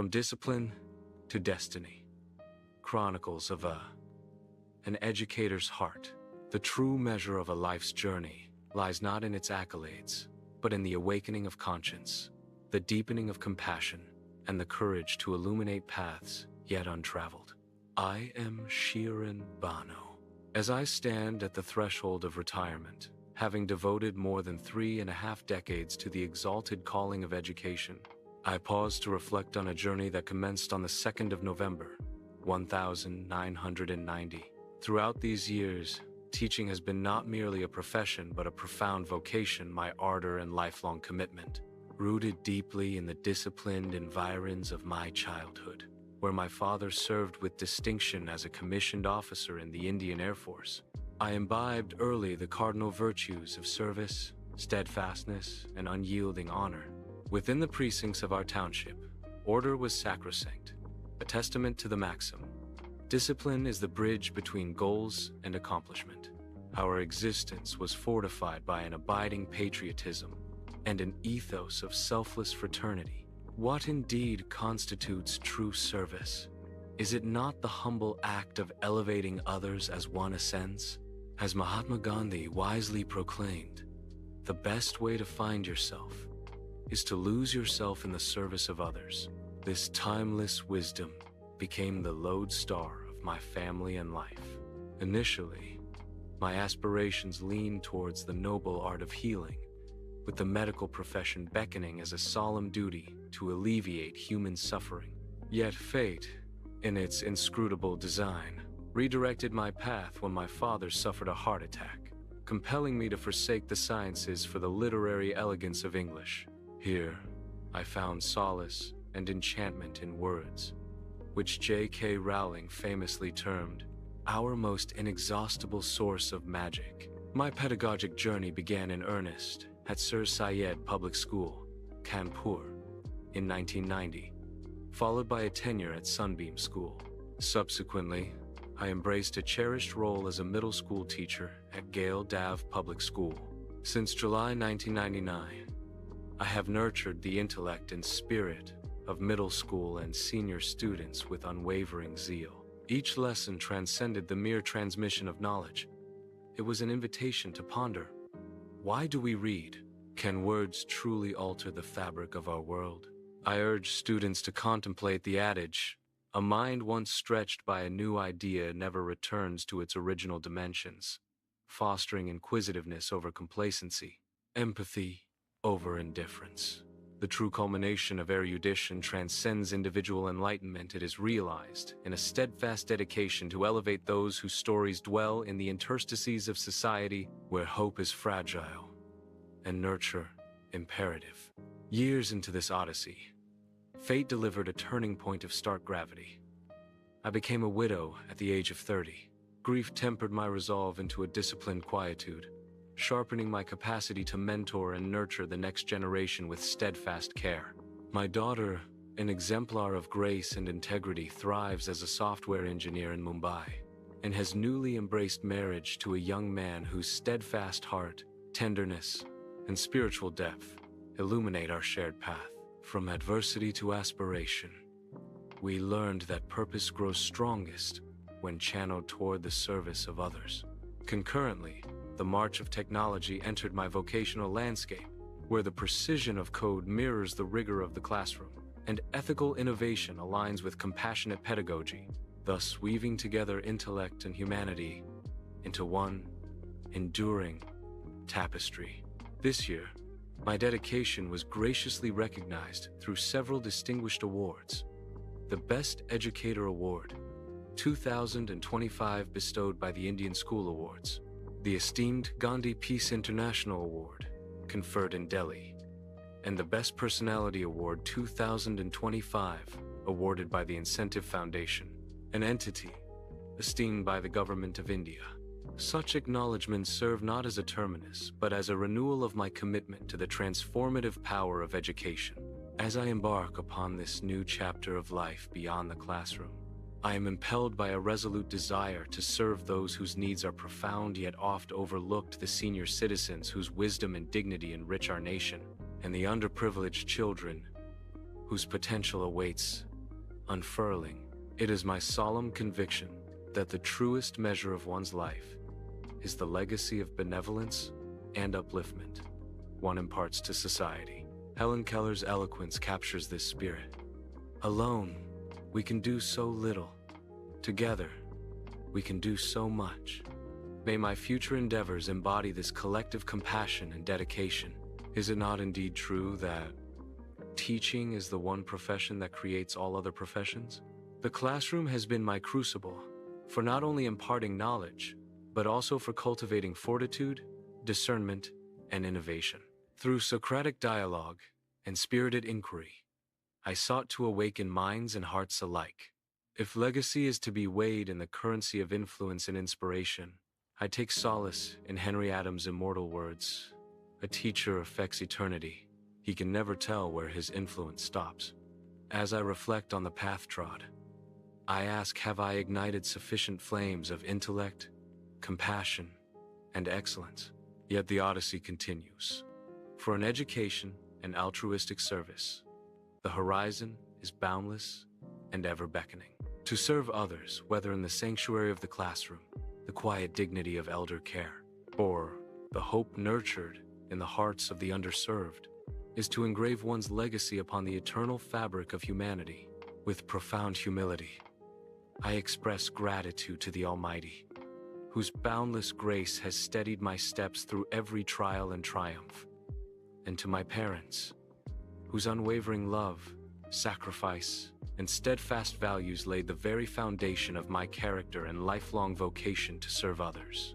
From Discipline to Destiny. Chronicles of an educator's heart. The true measure of a life's journey lies not in its accolades, but in the awakening of conscience, the deepening of compassion, and the courage to illuminate paths yet untraveled. I am Sherin Bano. As I stand at the threshold of retirement, having devoted more than 3.5 decades to the exalted calling of education, I pause to reflect on a journey that commenced on the 2nd of November, 1990. Throughout these years, teaching has been not merely a profession but a profound vocation, my ardor and lifelong commitment, rooted deeply in the disciplined environs of my childhood, where my father served with distinction as a commissioned officer in the Indian Air Force. I imbibed early the cardinal virtues of service, steadfastness, and unyielding honor. Within the precincts of our township, order was sacrosanct, a testament to the maxim, discipline is the bridge between goals and accomplishment. Our existence was fortified by an abiding patriotism and an ethos of selfless fraternity. What indeed constitutes true service? Is it not the humble act of elevating others as one ascends? As Mahatma Gandhi wisely proclaimed, the best way to find yourself is to lose yourself in the service of others. This timeless wisdom became the lodestar of my family and life. Initially, my aspirations leaned towards the noble art of healing, with the medical profession beckoning as a solemn duty to alleviate human suffering. Yet fate, in its inscrutable design, redirected my path when my father suffered a heart attack, compelling me to forsake the sciences for the literary elegance of English. Here, I found solace and enchantment in words, which J.K. Rowling famously termed our most inexhaustible source of magic. My pedagogic journey began in earnest at Sir Syed Public School, Kanpur, in 1990, followed by a tenure at Sunbeam School. Subsequently, I embraced a cherished role as a middle school teacher at Gale Dav Public School. Since July 1999, I have nurtured the intellect and spirit of middle school and senior students with unwavering zeal. Each lesson transcended the mere transmission of knowledge. It was an invitation to ponder. Why do we read? Can words truly alter the fabric of our world? I urge students to contemplate the adage, a mind once stretched by a new idea never returns to its original dimensions, fostering inquisitiveness over complacency, empathy over indifference. The true culmination of erudition transcends individual enlightenment. It is realized in a steadfast dedication to elevate those whose stories dwell in the interstices of society where hope is fragile and nurture imperative. Years into this odyssey, fate delivered a turning point of stark gravity. I became a widow at the age of 30. Grief tempered my resolve into a disciplined quietude, sharpening my capacity to mentor and nurture the next generation with steadfast care. My daughter, an exemplar of grace and integrity, thrives as a software engineer in Mumbai and has newly embraced marriage to a young man whose steadfast heart, tenderness, and spiritual depth illuminate our shared path. From adversity to aspiration, we learned that purpose grows strongest when channeled toward the service of others. Concurrently, the march of technology entered my vocational landscape, where the precision of code mirrors the rigor of the classroom, and ethical innovation aligns with compassionate pedagogy, thus weaving together intellect and humanity into one enduring tapestry. This year, my dedication was graciously recognized through several distinguished awards. The Best Educator Award, 2025, bestowed by the Indian School Awards. The esteemed Gandhi Peace International Award, conferred in Delhi, and the Best Personality Award 2025, awarded by the Incentive Foundation, an entity esteemed by the Government of India. Such acknowledgements serve not as a terminus, but as a renewal of my commitment to the transformative power of education. As I embark upon this new chapter of life beyond the classroom, I am impelled by a resolute desire to serve those whose needs are profound yet oft overlooked, the senior citizens whose wisdom and dignity enrich our nation, and the underprivileged children whose potential awaits unfurling. It is my solemn conviction that the truest measure of one's life is the legacy of benevolence and upliftment one imparts to society. Helen Keller's eloquence captures this spirit. Alone, we can do so little. Together, we can do so much. May my future endeavors embody this collective compassion and dedication. Is it not indeed true that teaching is the one profession that creates all other professions? The classroom has been my crucible for not only imparting knowledge, but also for cultivating fortitude, discernment, and innovation. Through Socratic dialogue and spirited inquiry, I sought to awaken minds and hearts alike. If legacy is to be weighed in the currency of influence and inspiration, I take solace in Henry Adams' immortal words, "A teacher affects eternity. He can never tell where his influence stops." As I reflect on the path trod, I ask, have I ignited sufficient flames of intellect, compassion, and excellence? Yet the odyssey continues. For an education and altruistic service, the horizon is boundless and ever beckoning. To serve others, whether in the sanctuary of the classroom, the quiet dignity of elder care, or the hope nurtured in the hearts of the underserved, is to engrave one's legacy upon the eternal fabric of humanity. With profound humility, I express gratitude to the Almighty, whose boundless grace has steadied my steps through every trial and triumph, and to my parents, whose unwavering love, sacrifice, and steadfast values laid the very foundation of my character and lifelong vocation to serve others.